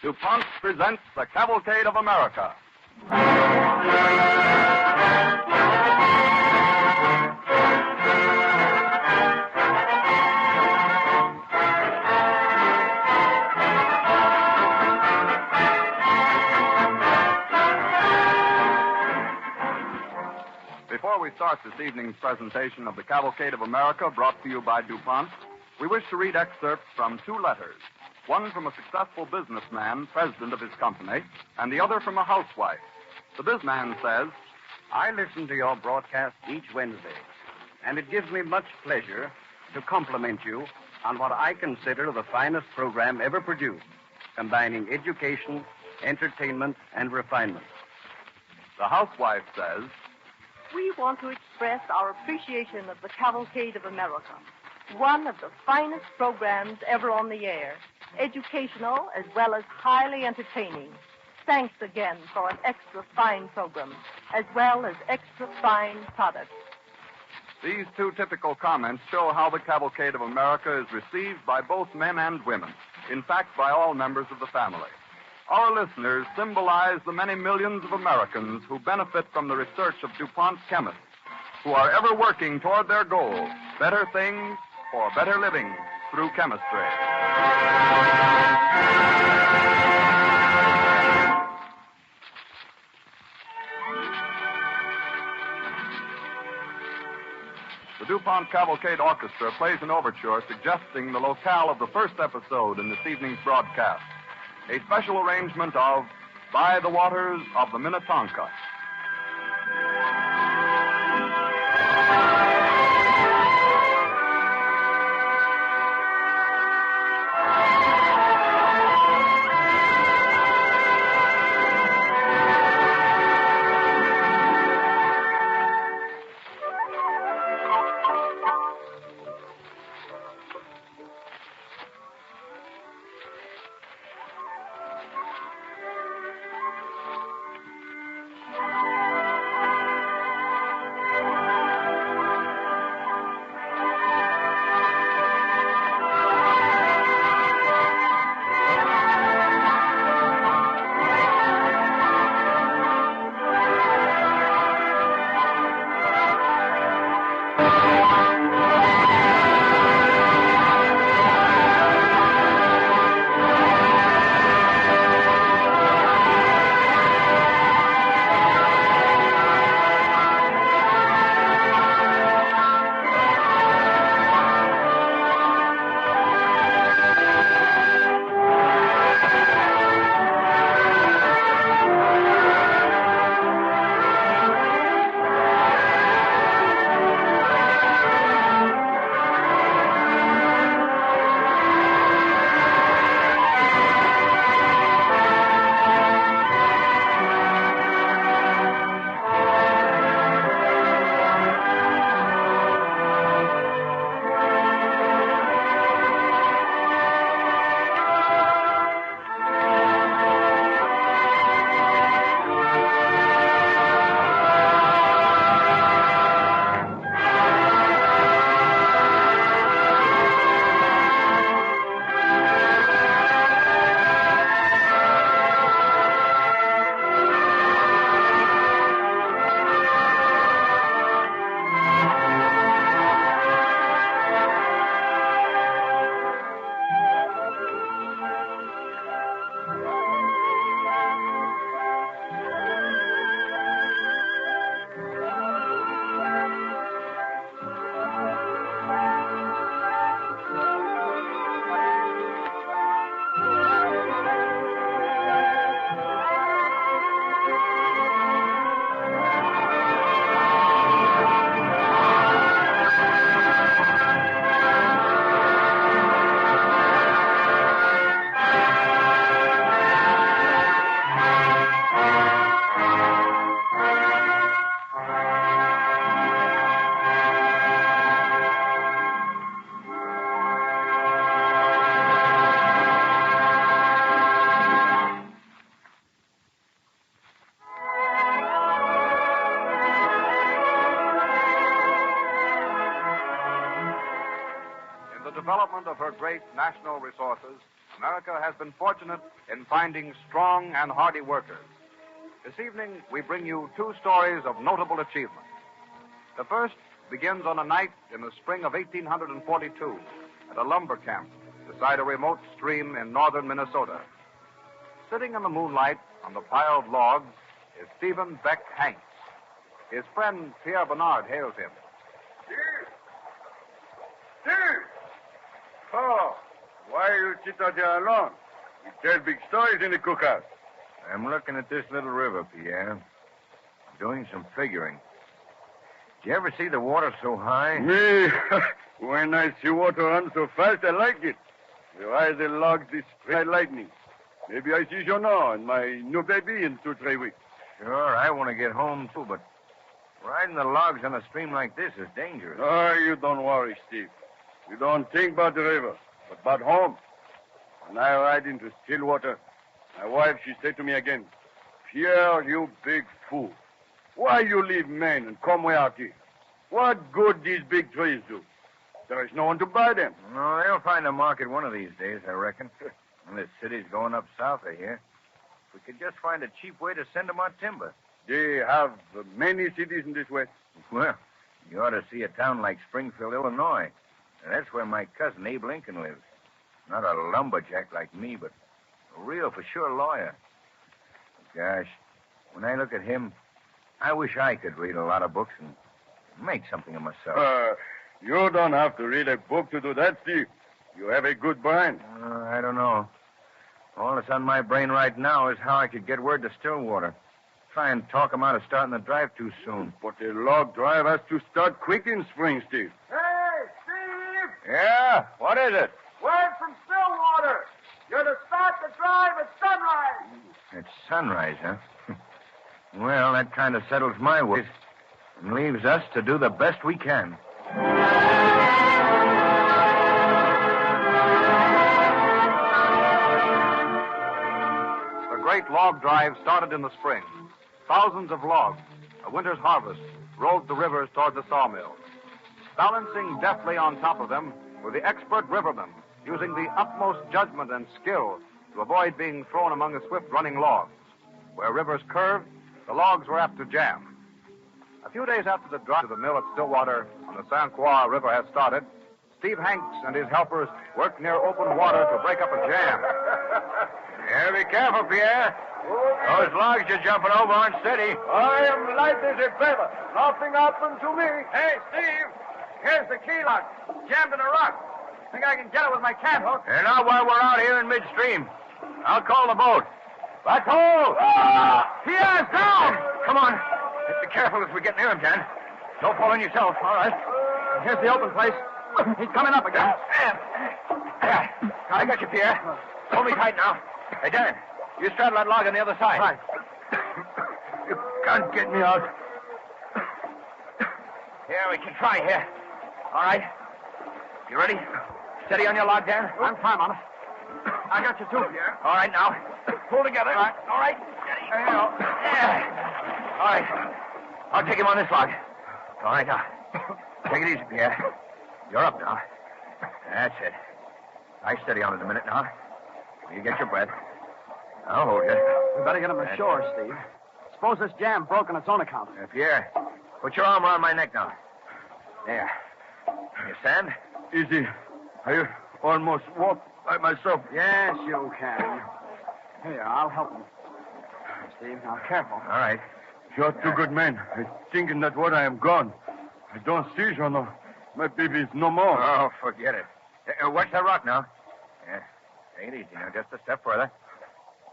DuPont presents the Cavalcade of America. Before we start this evening's presentation of the Cavalcade of America, brought to you by DuPont, we wish to read excerpts from two letters. One from a successful businessman, president of his company, and the other from a housewife. The businessman says, I listen to your broadcast each Wednesday, and it gives me much pleasure to compliment you on what I consider the finest program ever produced, combining education, entertainment, and refinement. The housewife says, we want to express our appreciation of the Cavalcade of America, one of the finest programs ever on the air, educational as well as highly entertaining. Thanks again for an extra fine program, as well as extra fine products. These two typical comments show how the Cavalcade of America is received by both men and women, in fact, by all members of the family. Our listeners symbolize the many millions of Americans who benefit from the research of DuPont chemists, who are ever working toward their goal, better things for better living through chemistry. The DuPont Cavalcade Orchestra plays an overture suggesting the locale of the first episode in this evening's broadcast, a special arrangement of By the Waters of the Minnetonka. development of her great national resources, America has been fortunate in finding strong and hardy workers. This evening, we bring you two stories of notable achievement. The first begins on a night in the spring of 1842 at a lumber camp beside a remote stream in northern Minnesota. Sitting in the moonlight on the piled logs is Stephen Beck Hanks. His friend Pierre Bernard hails him. Steve! Oh, why you sit out there alone? You tell big stories in the cookhouse. I'm looking at this little river, Pierre. Doing some figuring. Did you ever see the water so high? Me, when I see water run so fast, I like it. The rise the logs this spray lightning. Maybe I see Jonah and my new baby in 2-3 weeks. Sure, I want to get home, too, but riding the logs on a stream like this is dangerous. Oh, you don't worry, Steve. You don't think about the river, but about home. When I ride into still water, my wife, she said to me again, Pierre, you big fool. Why you leave Maine and come way out here? What good these big trees do? There is no one to buy them. No, they'll find a market one of these days, I reckon. And this city's going up south of here. If we could just find a cheap way to send them our timber. They have many cities in this West. Well, you ought to see a town like Springfield, Illinois. And that's where my cousin Abe Lincoln lives. Not a lumberjack like me, but a real for sure lawyer. Gosh, when I look at him, I wish I could read a lot of books and make something of myself. You don't have to read a book to do that, Steve. You have a good brain. I don't know. All that's on my brain right now is how I could get word to Stillwater. Try and talk him out of starting the drive too soon. But the log drive has to start quick in spring, Steve. Hey, Steve! Yeah? What is it? Word from Stillwater. You're to start the drive at sunrise. It's sunrise, huh? Well, that kind of settles my worries and leaves us to do the best we can. The great log drive started in the spring. Thousands of logs, a winter's harvest, rode the rivers toward the sawmills. Balancing deftly on top of them were the expert rivermen, using the utmost judgment and skill to avoid being thrown among the swift-running logs. Where rivers curved, the logs were apt to jam. A few days after the drive to the mill at Stillwater on the St. Croix River had started, Steve Hanks and his helpers worked near open water to break up a jam. Yeah, be careful, Pierre. Those logs you're jumping over aren't steady. I am light as a feather. Nothing happened to me. Hey, Steve, here's the key lock. Jammed in a rock. Think I can get it with my cat hook? And not while we're out here in midstream. I'll call the boat. Bateau! Pierre's down! Come on. Be careful as we get near him, Dan. Don't fall in yourself. All right. Here's the open place. He's coming up again. Yeah. I got you, Pierre. Hold me tight now. Hey, Dan, you straddle that log on the other side. Right. You can't get me out. Yeah, we can try here. All right. You ready? Steady on your log, Dan. I'm firm on it. I got you, too, Pierre. All right, now. Pull together. All right. Steady. There you go. Yeah. All right. I'll take him on this log. All right, now. Take it easy, Pierre. You're up now. That's it. Lie steady on it a minute now. You get your breath. I'll hold you. We better get him ashore, Steve. Suppose this jam broke on its own account. Pierre, put your arm around my neck now. There. You stand? Easy. I almost walk by myself. Yes, you can. Here, I'll help him. Steve, now careful. All right. You're two good men. I think in that water I am gone. I don't see Jonah. My baby is no more. Oh, forget it. Watch that rock now. Yeah. Take it easy now. Just a step further.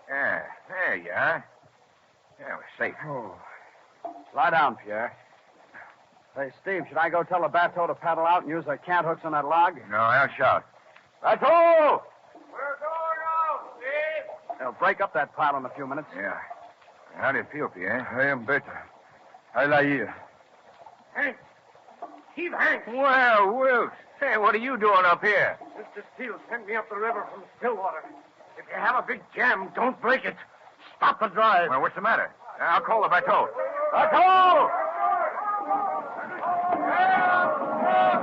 Yeah. There you are. Yeah, we're safe. Oh. Lie down, Pierre. Say, Steve, should I go tell the bateau to paddle out and use their cant hooks on that log? No, I'll shout. Bateau! We're going out, Steve. They'll break up that pile in a few minutes. Yeah. How do you feel, Pierre? I am better. I lie here. Hank. Steve Hank. Well, Wilkes. Say, what are you doing up here? Mr. Steele sent me up the river from Stillwater. If you have a big jam, don't break it. Stop the drive. Well, what's the matter? I'll call the bateau. Bateau!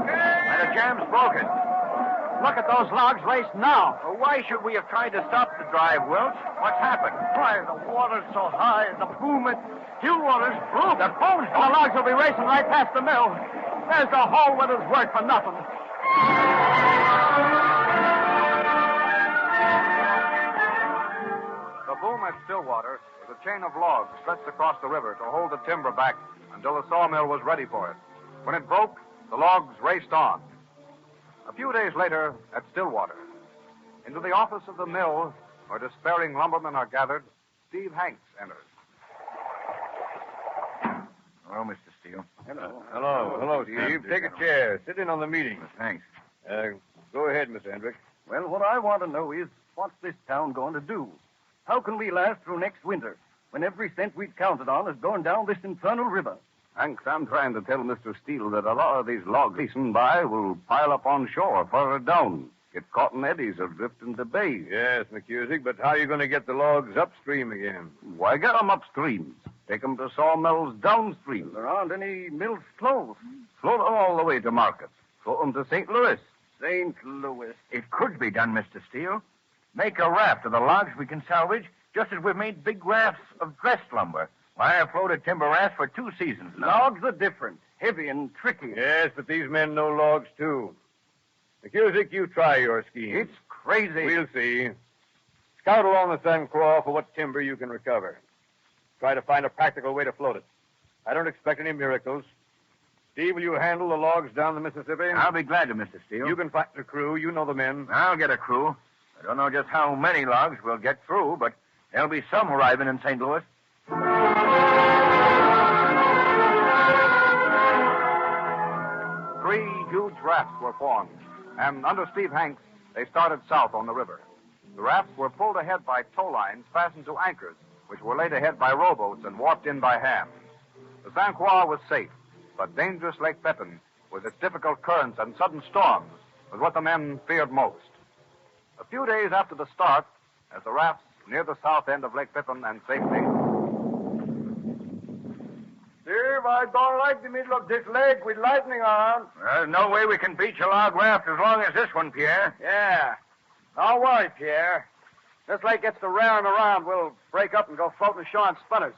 And the jam's broken. Look at those logs raced now. Well, why should we have tried to stop the drive, Welch? What's happened? Why, the water's so high, the boom, still water's broke. The boom's... The logs will be racing right past the mill. There's the whole winter's work for nothing. The boom at Stillwater was a chain of logs stretched across the river to hold the timber back until the sawmill was ready for it. When it broke, the logs raced on. A few days later, at Stillwater, into the office of the mill, where despairing lumbermen are gathered, Steve Hanks enters. Hello, Mr. Steele. Hello, Steve. Take a chair. Sit in on the meeting. Thanks. Go ahead, Mr. Hendrick. Well, what I want to know is, what's this town going to do? How can we last through next winter when every cent we'd counted on is going down this infernal river? Hanks, I'm trying to tell Mr. Steele that a lot of these logs racing by will pile up on shore further down, get caught in eddies or drift into bays. Yes, McCusick, but how are you going to get the logs upstream again? Why get them upstream? Take them to sawmills downstream. There aren't any mills close. Float them all the way to market. Float them to St. Louis. St. Louis. It could be done, Mr. Steele. Make a raft of the logs we can salvage, just as we've made big rafts of dressed lumber. Why, I've floated timber rafts for 2 seasons now. Logs are different, heavy and tricky. Yes, but these men know logs, too. McCusick, you try your scheme. It's crazy. We'll see. Scout along the San Croix for what timber you can recover. Try to find a practical way to float it. I don't expect any miracles. Steve, will you handle the logs down the Mississippi? I'll be glad to, Mr. Steele. You can find the crew. You know the men. I'll get a crew. I don't know just how many logs we'll get through, but there'll be some arriving in St. Louis. 3 huge rafts were formed, and under Steve Hanks, they started south on the river. The rafts were pulled ahead by tow lines fastened to anchors, which were laid ahead by rowboats and warped in by hand. The San Croix was safe, but dangerous Lake Pepin, with its difficult currents and sudden storms, was what the men feared most. A few days after the start, as the rafts neared the south end of Lake Pepin and safety, Steve, I don't like the middle of this lake with lightning on. There's no way we can beach a log raft as long as this one, Pierre. Yeah. Don't worry, Pierre. This lake gets to raring around, we'll break up and go floating ashore on sputters.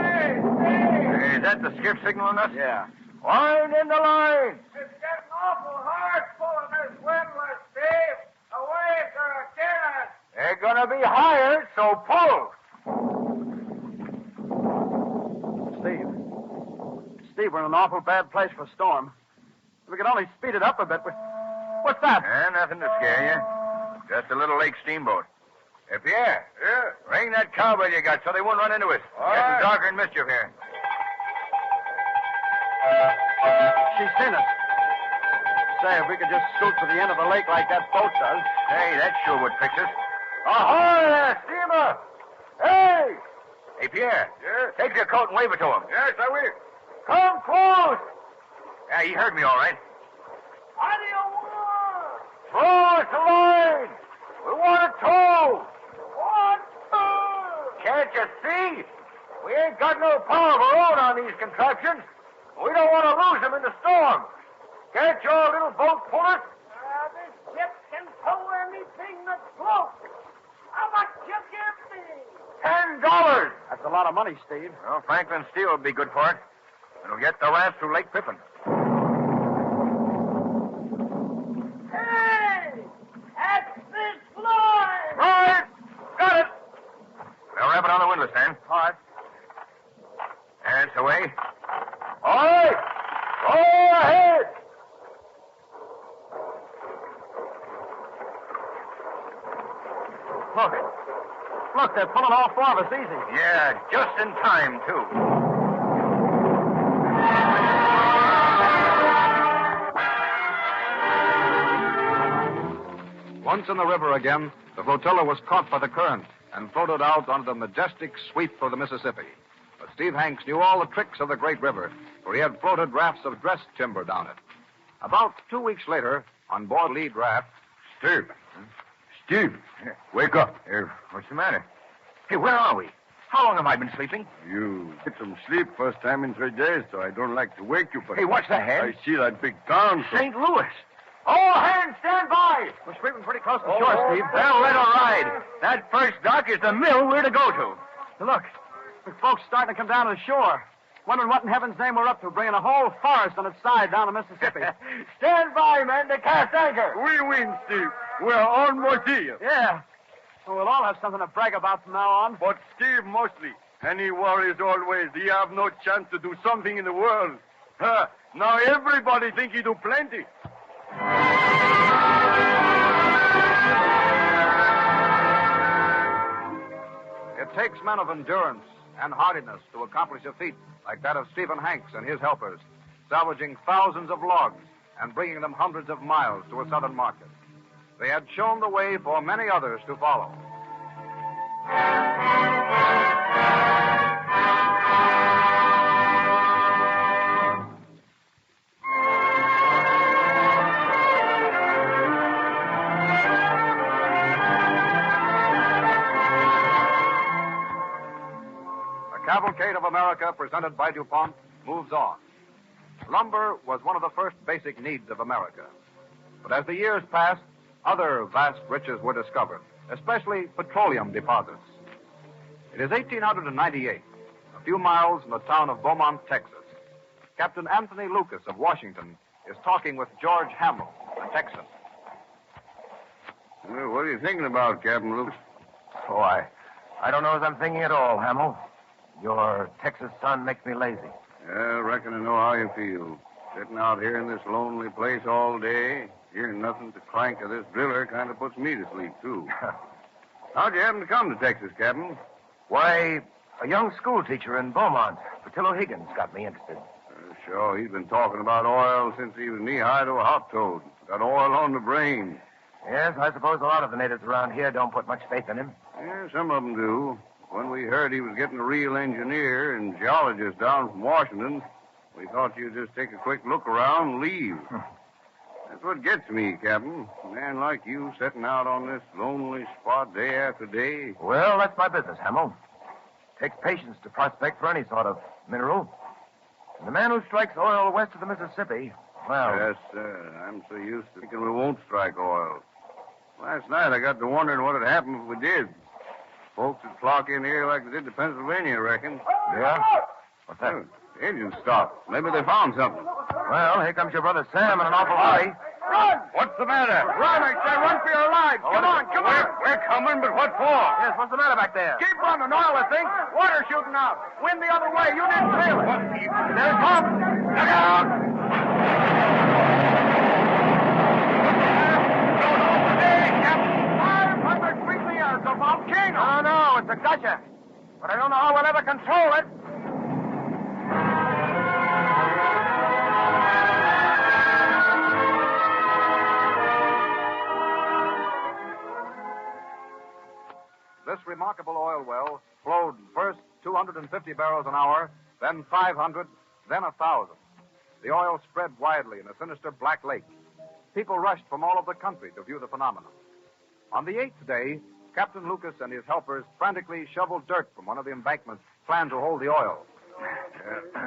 Hey, is that the skiff signaling us? Yeah. Wind in the line. It's getting awful hard pulling this windlass, Steve. The waves are killing us. They're gonna be higher, so pull. Steve, we're in an awful bad place for a storm. If we could only speed it up a bit. What's that? Nothing to scare you. Just a little lake steamboat. Hey, Pierre. Yeah? Ring that cowbell you got so they won't run into us. All Getting right. darker and mischief here. She's seen us. Say, if we could just scoot for the end of the lake like that boat does. Hey, that sure would fix us. Ahoy there, steamer! Hey! Hey, Pierre. Yes? Take your coat and wave it to him. Yes, I will. Come close! Yeah, he heard me all right. How do you want? Throw us the line! We want a tow! One, Can't you see? We ain't got no power of our own on these contraptions. We don't want to lose them in the storm. Can't your little boat pull us? this ship can tow anything that floats. How much you give me? $10. That's a lot of money, Steve. Well, Franklin Steel will be good for it. It'll get the raft through Lake Pipin. Hey! That's this line! Right! Got it! Now wrap it on the windlass, Dan. All right. That's the way. All right! Go ahead! Look, they're pulling all 4 of us easy. Yeah, just in time, too. once in the river again, the flotilla was caught by the current and floated out onto the majestic sweep of the Mississippi. But Steve Hanks knew all the tricks of the great river, for he had floated rafts of dressed timber down it. About 2 weeks later, on board lead raft, Steve. Steve, wake up. What's the matter? Hey, where are we? How long have I been sleeping? You get some sleep first time in 3 days, so I don't like to wake you. But Hey, what's that, Head? I see that big town. So... St. Louis. All hands, stand by! We're sweeping pretty close to shore, Steve. Well, let her ride. That first dock is the mill we're to go to. Look, the folks starting to come down to the shore. Wondering what in heaven's name we're up to, bringing a whole forest on its side down the Mississippi. Stand by, men, to cast anchor. We win, Steve. We're on Mortilla. Yeah. Well, we'll all have something to brag about from now on. But Steve mostly. And he worries always. He have no chance to do something in the world. Now everybody think he do plenty. It takes men of endurance and hardiness to accomplish a feat like that of Stephen Hanks and his helpers, salvaging thousands of logs and bringing them hundreds of miles to a southern market. They had shown the way for many others to follow. The Cavalcade of America, presented by DuPont, moves on. Lumber was one of the first basic needs of America. But as the years passed, other vast riches were discovered, especially petroleum deposits. It is 1898, a few miles from the town of Beaumont, Texas. Captain Anthony Lucas of Washington is talking with George Hamill, a Texan. Well, what are you thinking about, Captain Lucas? Oh, I don't know as I'm thinking at all, Hamill. Your Texas sun makes me lazy. I reckon I know how you feel. Sitting out here in this lonely place all day, hearing nothing to clank of this driller kind of puts me to sleep, too. How'd you happen to come to Texas, Captain? Why, a young school teacher in Beaumont, Patillo Higgins, got me interested. Sure, he's been talking about oil since he was knee-high to a hot toad. Got oil on the brain. Yes, I suppose a lot of the natives around here don't put much faith in him. Yeah, some of them do. When we heard he was getting a real engineer and geologist down from Washington, we thought you'd just take a quick look around and leave. That's what gets me, Captain. A man like you setting out on this lonely spot day after day. Well, that's my business, Hamill. Takes patience to prospect for any sort of mineral. And the man who strikes oil west of the Mississippi, well... Yes, sir. I'm so used to thinking we won't strike oil. Last night I got to wondering what would happen if we did. Folks would flock in here like they did to Pennsylvania, I reckon. Yeah? What's that? The engine stopped. Maybe they found something. Well, here comes your brother Sam in an awful hurry. Run! What's the matter? Run, I say, run for your lives. Come on, come on. We're coming, but what for? Yes, what's the matter back there? Keep running, oil, I think. Water shooting out. Wind the other way. You didn't feel it. There it comes. Look out! A volcano. Oh, no, it's a gusher. But I don't know how we'll ever control it. This remarkable oil well flowed first 250 barrels an hour, then 500, then 1,000. The oil spread widely in a sinister black lake. People rushed from all over the country to view the phenomenon. On the 8th day, Captain Lucas and his helpers frantically shoveled dirt from one of the embankments planned to hold the oil.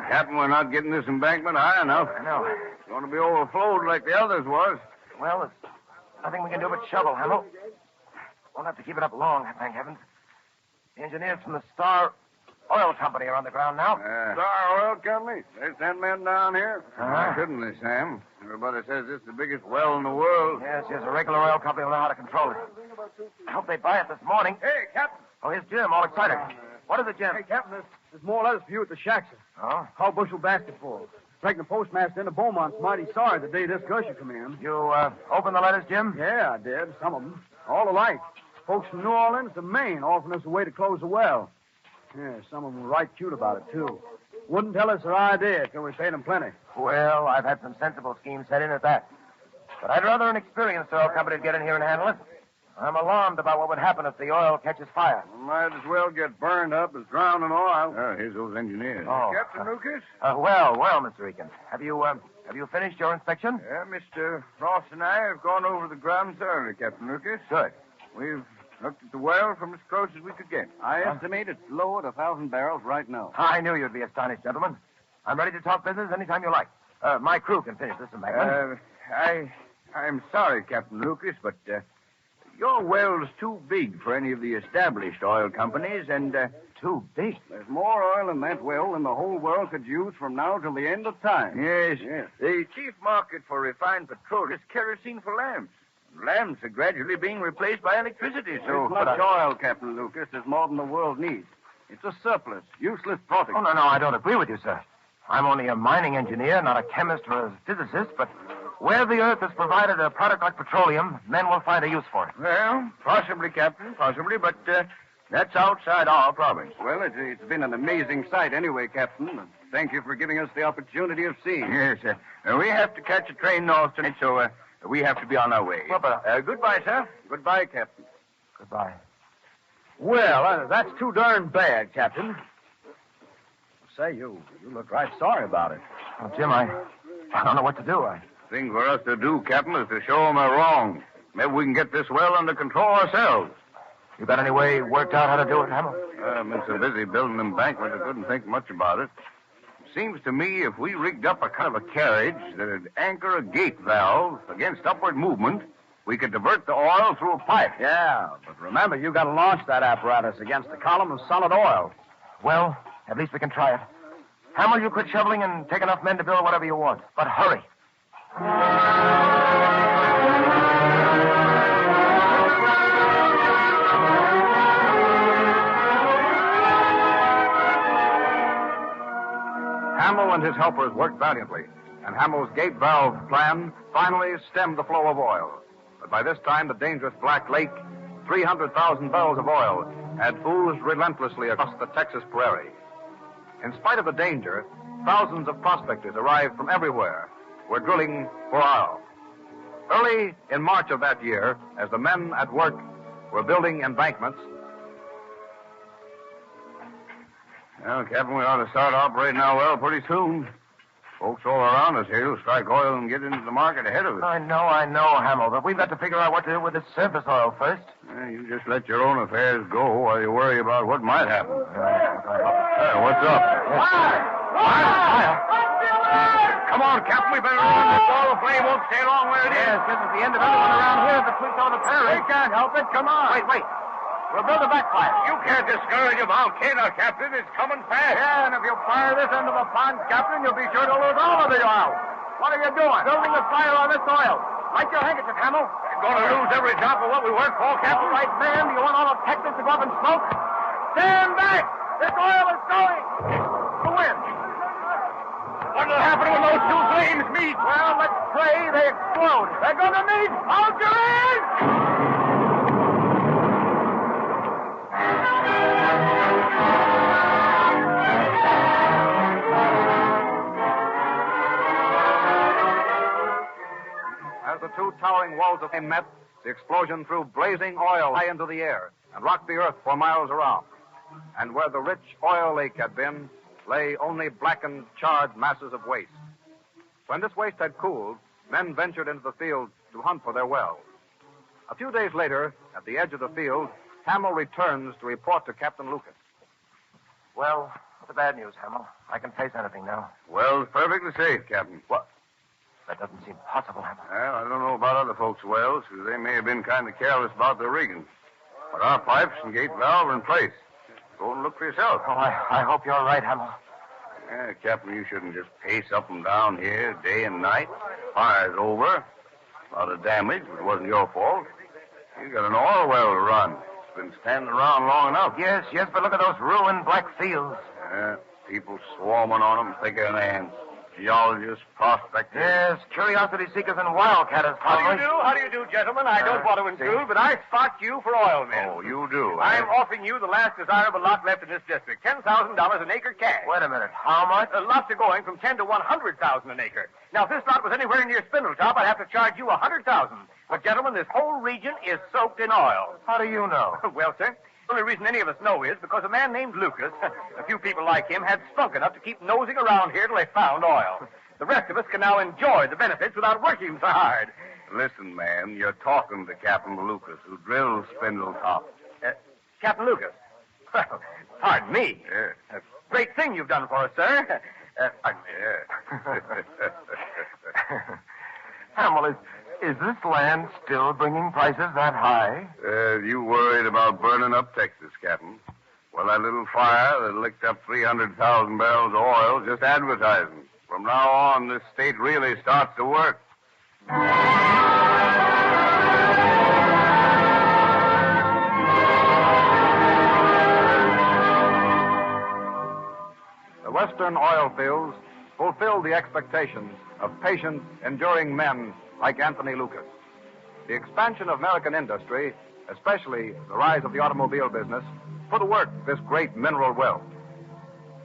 Captain, we're not getting this embankment high enough. I know. It's going to be overflowed like the others was. Well, there's nothing we can do but shovel, Hamill. Won't have to keep it up long, thank heavens. The engineers from the Star Oil Company are on the ground now. Star Oil Company? They send men down here? Uh-huh. Shouldn't they, Sam? Everybody says this is the biggest well in the world. Yes, a regular oil company will know how to control it. I hope they buy it this morning. Hey, Captain. Oh, here's Jim, all excited. What is it, Jim? Hey, Captain, there's more letters for you at the shack, sir. Oh? How bushel basket full. Reckon the postmaster in the Beaumont's mighty sorry the day this gusher come in. You, opened the letters, Jim? Yeah, I did. Some of them. All alike. Folks from New Orleans to Maine offering us a way to close the well. Yeah, some of them were right cute about it, too. Wouldn't tell us their idea till we paid them plenty. Well, I've had some sensible schemes set in at that. But I'd rather an experienced oil company get in here and handle it. I'm alarmed about what would happen if the oil catches fire. Might as well get burned up as drowned in oil. Here's those engineers. Oh. Captain Lucas? Well, Mr. Eakins. Have you finished your inspection? Yeah, Mr. Ross and I have gone over the ground thoroughly, Captain Lucas. Good. We've looked at the well from as close as we could get. I estimate it's low at 1,000 barrels right now. I knew you'd be astonished, gentlemen. I'm ready to talk business anytime you like. My crew can finish this embankment. I'm sorry, Captain Lucas, but your well's too big for any of the established oil companies, and Too big. There's more oil in that well than the whole world could use from now till the end of time. yes, the chief market for refined petroleum is kerosene for lamps. Lamps are gradually being replaced by electricity, so... It's much oil, Captain Lucas. There's more than the world needs. It's a surplus, useless product. Oh, no, I don't agree with you, sir. I'm only a mining engineer, not a chemist or a physicist, but where the earth has provided a product like petroleum, men will find a use for it. Well, possibly, Captain, possibly, but that's outside our province. Well, it's been an amazing sight anyway, Captain. And thank you for giving us the opportunity of seeing. Yes, we have to catch a train north tonight, so we have to be on our way. Well, but... goodbye, sir. Goodbye, Captain. Goodbye. Well, that's too darn bad, Captain. Say, you look right sorry about it. Well, Jim, I don't know what to do. Thing for us to do, Captain, is to show them they're wrong. Maybe we can get this well under control ourselves. You got any way worked out how to do it, Hamill? I've been so busy building embankments I couldn't think much about it. Seems to me if we rigged up a kind of a carriage that'd anchor a gate valve against upward movement, we could divert the oil through a pipe. Yeah, but remember, you got to launch that apparatus against a column of solid oil. Well, at least we can try it. Hamill, you quit shoveling and take enough men to build whatever you want. But hurry. Hamill and his helpers worked valiantly, and Hamill's gate valve plan finally stemmed the flow of oil. But by this time, the dangerous Black Lake, 300,000 barrels of oil, had oozed relentlessly across the Texas prairie. In spite of the danger, thousands of prospectors arrived from everywhere, were drilling for oil. Early in March of that year, as the men at work were building embankments... Well, Captain, we ought to start operating our well pretty soon. Folks all around us here will strike oil and get into the market ahead of us. I know, Hamill, but we've got to figure out what to do with this surface oil first. You just let your own affairs go while you worry about what might happen. What's up? Fire! Come on, Captain, we better run. The ball of flame won't stay long where it is. Yes, this is the end of everyone around here that sleeps on the prairie. We can't help it. Come on. Wait. We'll build a backfire. You can't discourage a volcano, Captain. It's coming fast. Yeah, and if you fire this end of the pond, Captain, you'll be sure to lose all of the oil. What are you doing? Building a fire on this oil. Light your handkerchief, Hamill. We're going to lose every drop of what we work for, Captain. All right, man. Do you want all of Texas to go up in smoke? Stand back. This oil is going. The wind. What'll happen when those two flames meet? Well, let's pray they explode. They're going to meet. Hold your ears. As the two towering walls of flame met, the explosion threw blazing oil high into the air and rocked the earth for miles around. And where the rich oil lake had been, lay only blackened, charred masses of waste. When this waste had cooled, men ventured into the field to hunt for their wells. A few days later, at the edge of the field, Hamill returns to report to Captain Lucas. Well, what's the bad news, Hamill? I can face anything now. Well, it's perfectly safe, Captain. What? That doesn't seem possible, Hamill. Well, I don't know about other folks' wells, because they may have been kind of careless about their rigging. But our pipes and gate valve are in place. Go and look for yourself. Oh, I hope you're right, Hamill. Yeah, Captain, you shouldn't just pace up and down here day and night. Fire's over. A lot of damage, but it wasn't your fault. You got an oil well to run. It's been standing around long enough. Yes, but look at those ruined black fields. Yeah, people swarming on them thicker than ants. Geologists, prospectors. Yes, curiosity seekers and wildcatters, probably. How do you do, gentlemen? I don't want to intrude, but I spot you for oil men. Oh, you do. I'm offering you the last desirable lot left in this district. $10,000 an acre cash. Wait a minute. How much? Lots are going from 10 to 100,000 an acre. Now, if this lot was anywhere near Spindletop, I'd have to charge you 100,000. But, gentlemen, this whole region is soaked in oil. How do you know? Well, sir, the only reason any of us know is because a man named Lucas, a few people like him, had spunk enough to keep nosing around here till they found oil. The rest of us can now enjoy the benefits without working so hard. Listen, man, you're talking to Captain Lucas, who drills Spindletop. Captain Lucas. Well, pardon me. Yeah. A great thing you've done for us, sir. Yeah. Hamill, Is this land still bringing prices that high? You worried about burning up Texas, Captain? Well, that little fire that licked up 300,000 barrels of oil just advertising. From now on, this state really starts to work. The Western oil fields fulfilled the expectations of patient, enduring men like Anthony Lucas. The expansion of American industry, especially the rise of the automobile business, put to work this great mineral wealth.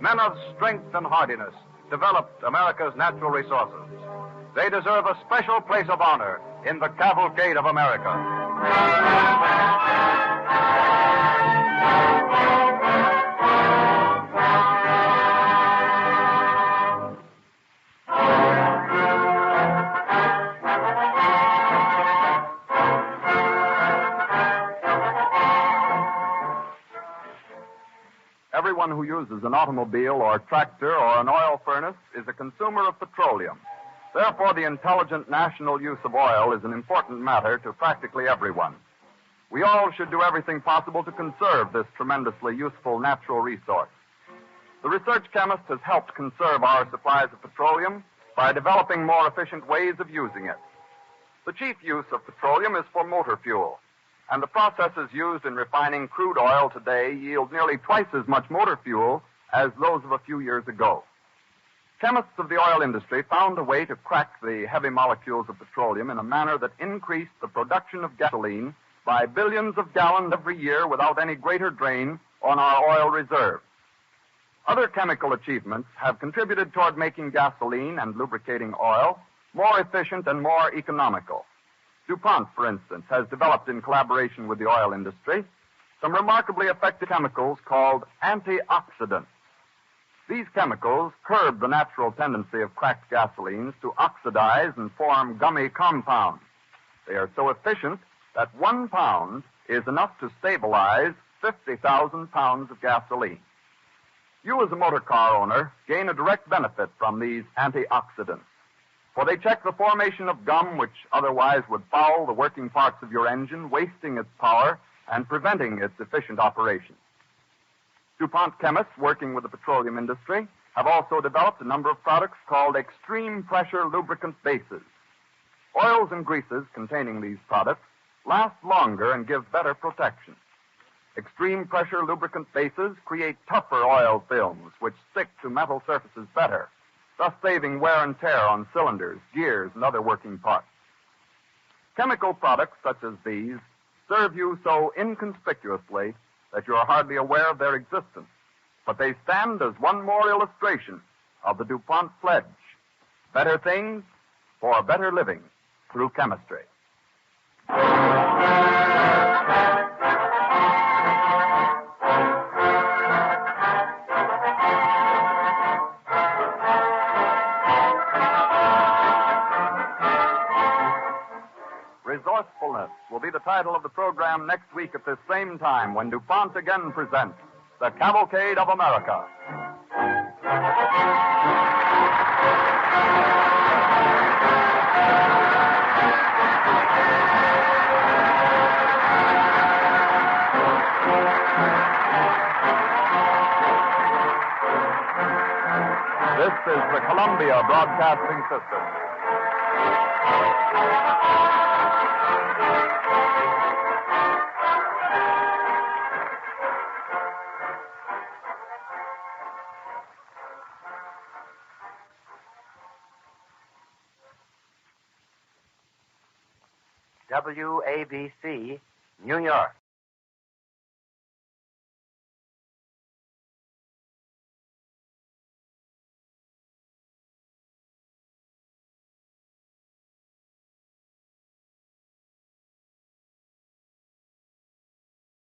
Men of strength and hardiness developed America's natural resources. They deserve a special place of honor in the Cavalcade of America. Everyone who uses an automobile or tractor or an oil furnace is a consumer of petroleum. Therefore, the intelligent national use of oil is an important matter to practically everyone. We all should do everything possible to conserve this tremendously useful natural resource. The research chemist has helped conserve our supplies of petroleum by developing more efficient ways of using it. The chief use of petroleum is for motor fuel, and the processes used in refining crude oil today yield nearly twice as much motor fuel as those of a few years ago. Chemists of the oil industry found a way to crack the heavy molecules of petroleum in a manner that increased the production of gasoline by billions of gallons every year without any greater drain on our oil reserves. Other chemical achievements have contributed toward making gasoline and lubricating oil more efficient and more economical. DuPont, for instance, has developed in collaboration with the oil industry some remarkably effective chemicals called antioxidants. These chemicals curb the natural tendency of cracked gasolines to oxidize and form gummy compounds. They are so efficient that 1 pound is enough to stabilize 50,000 pounds of gasoline. You, as a motor car owner, gain a direct benefit from these antioxidants, for they check the formation of gum which otherwise would foul the working parts of your engine, wasting its power and preventing its efficient operation. DuPont chemists working with the petroleum industry have also developed a number of products called extreme pressure lubricant bases. Oils and greases containing these products last longer and give better protection. Extreme pressure lubricant bases create tougher oil films which stick to metal surfaces better, thus saving wear and tear on cylinders, gears, and other working parts. Chemical products such as these serve you so inconspicuously that you are hardly aware of their existence, but they stand as one more illustration of the DuPont pledge: better things for better living through chemistry. Resourcefulness will be the title of the program next week at this same time when DuPont again presents the Cavalcade of America. This is the Columbia Broadcasting System. WABC, New York.